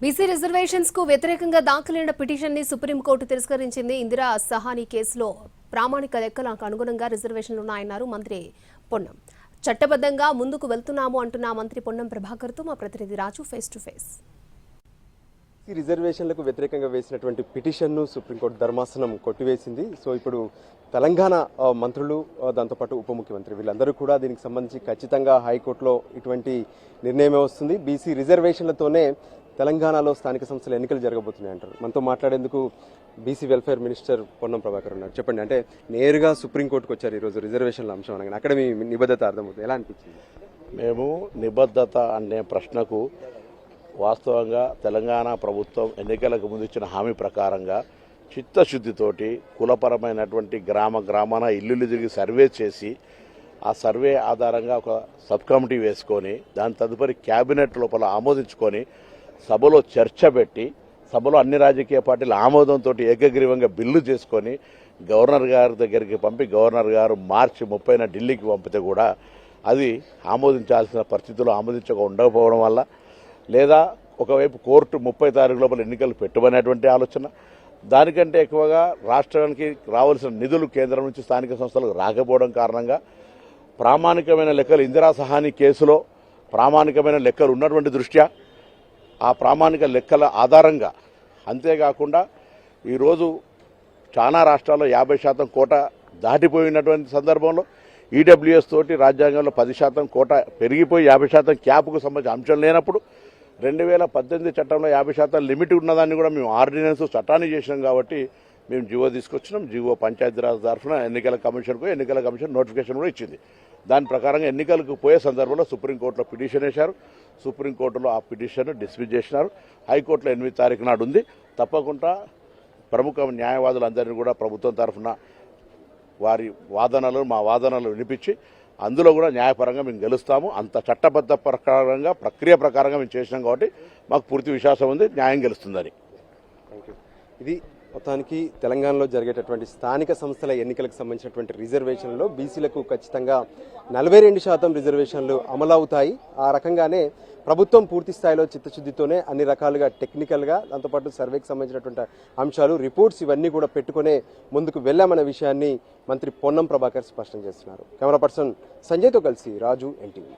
BC reservations కు వ్యతిరేకంగా దాఖలైన పిటిషన్ ని సుప్రీంకోర్టు తిరస్కరించింది. ఇందిరా సహాని కేసులో ప్రామాణిక లెక్కలకు అనుగుణంగా రిజర్వేషన్లు ఉన్నాయన్నారు మంత్రి పొన్నం. చట్టబద్ధంగా ముందుకు వెళ్తున్నాము అంటున్న మంత్రి పొన్నం ప్రభాకర్ తో మా ప్రతినిధి రాజు ఫేస్ టు ఫేస్. రిజర్వేషన్లకు వ్యతిరేకంగా వేసినటువంటి పిటిషన్ను సుప్రీంకోర్టు ధర్మాసనం కొట్టివేసింది. సో ఇప్పుడు తెలంగాణ మంత్రులు దాంతోపాటు ఉప ముఖ్యమంత్రి వీళ్ళందరూ కూడా దీనికి సంబంధించి ఖచ్చితంగా హైకోర్టులో ఇటువంటి నిర్ణయమే వస్తుంది. బీసీ రిజర్వేషన్లతోనే తెలంగాణలో స్థానిక సంస్థల ఎన్నికలు జరగబోతున్నాయి అంటారు. మనతో మాట్లాడేందుకు BC welfare minister Ponnam Prabhakar ఉన్నారు. చెప్పండి, అంటే నేరుగా సుప్రీంకోర్టుకు వచ్చారు ఈరోజు రిజర్వేషన్ల అంశం అనగానే అక్కడ మీ నిబద్ధత అర్థమవుతుంది, ఎలా అనిపించింది? మేము నిబద్ధత అనే ప్రశ్నకు వాస్తవంగా తెలంగాణ ప్రభుత్వం ఎన్నికలకు ముందు ఇచ్చిన హామీ ప్రకారంగా చిత్తశుద్ధితోటి కులపరమైనటువంటి గ్రామాన ఇల్లు తిరిగి సర్వే చేసి ఆ సర్వే ఆధారంగా ఒక సబ్ కమిటీ వేసుకొని దాని తదుపరి క్యాబినెట్ లోపల ఆమోదించుకొని సభలో చర్చ పెట్టి సభలో అన్ని రాజకీయ పార్టీల ఆమోదంతో ఏకగ్రీవంగా బిల్లు చేసుకొని గవర్నర్ గారి దగ్గరికి పంపి గవర్నర్ గారు మార్చి 30న ఢిల్లీకి పంపితే కూడా అది ఆమోదించాల్సిన పరిస్థితుల్లో ఆమోదించక ఉండకపోవడం వల్ల, లేదా ఒకవైపు కోర్టు 30 తారీఖు లోపల ఎన్నికలు పెట్టమనేటువంటి ఆలోచన, దానికంటే ఎక్కువగా రాష్ట్రానికి రావాల్సిన నిధులు కేంద్రం నుంచి స్థానిక సంస్థలకు రాకపోవడం కారణంగా ప్రామాణికమైన లెక్కలు ఇందిరా సహాని కేసులో ప్రామాణికమైన లెక్కలు ఉన్నటువంటి దృష్ట్యా ఆ ప్రామాణిక లెక్కల ఆధారంగా, అంతేకాకుండా ఈరోజు చాలా రాష్ట్రాల్లో 50% కోట దాటిపోయినటువంటి సందర్భంలో ఈడబ్ల్యూఎస్ తోటి రాజ్యాంగంలో 10% కోట పెరిగిపోయి 50% క్యాప్కు సంబంధించిన అంశం లేనప్పుడు 2018 చట్టంలో 50% లిమిట్ ఉన్నదాన్ని కూడా మేము ఆర్డినెన్స్ చట్టాన్ని చేసినాం కాబట్టి మేము జీవో తీసుకొచ్చినాం. జీవో పంచాయతీరాజ్ తరఫున ఎన్నికల కమిషన్ నోటిఫికేషన్ కూడా ఇచ్చింది. దాని ప్రకారంగా ఎన్నికలకు పోయే సందర్భంలో సుప్రీంకోర్టులో పిటిషన్ వేశారు. సుప్రీంకోర్టులో ఆ పిటిషన్ డిస్మిస్ చేసినారు. హైకోర్టులో 8 తారీఖు నాడు ఉంది. తప్పకుండా ప్రముఖ న్యాయవాదులందరినీ కూడా ప్రభుత్వం తరఫున వారి మా వాదనలు వినిపించి అందులో కూడా న్యాయపరంగా మేము గెలుస్తాము. అంత చట్టబద్ధ ప్రకారంగా ప్రక్రియ ప్రకారంగా మేము చేసినాం కాబట్టి మాకు పూర్తి విశ్వాసం ఉంది, న్యాయం గెలుస్తుందని. ఇది మొత్తానికి తెలంగాణలో జరిగేటటువంటి స్థానిక సంస్థల ఎన్నికలకు సంబంధించినటువంటి రిజర్వేషన్లో బీసీలకు ఖచ్చితంగా 42% రిజర్వేషన్లు అమలవుతాయి. ఆ రకంగానే ప్రభుత్వం పూర్తి స్థాయిలో చిత్తశుద్ధితోనే అన్ని రకాలుగా టెక్నికల్గా దాంతోపాటు సర్వేకి సంబంధించినటువంటి అంశాలు రిపోర్ట్స్ ఇవన్నీ కూడా పెట్టుకునే ముందుకు వెళ్లామనే విషయాన్ని మంత్రి పొన్నం ప్రభాకర్ స్పష్టం చేస్తున్నారు. కెమెరా పర్సన్ సంజయ్తో కలిసి రాజు, ఎన్టీవీ.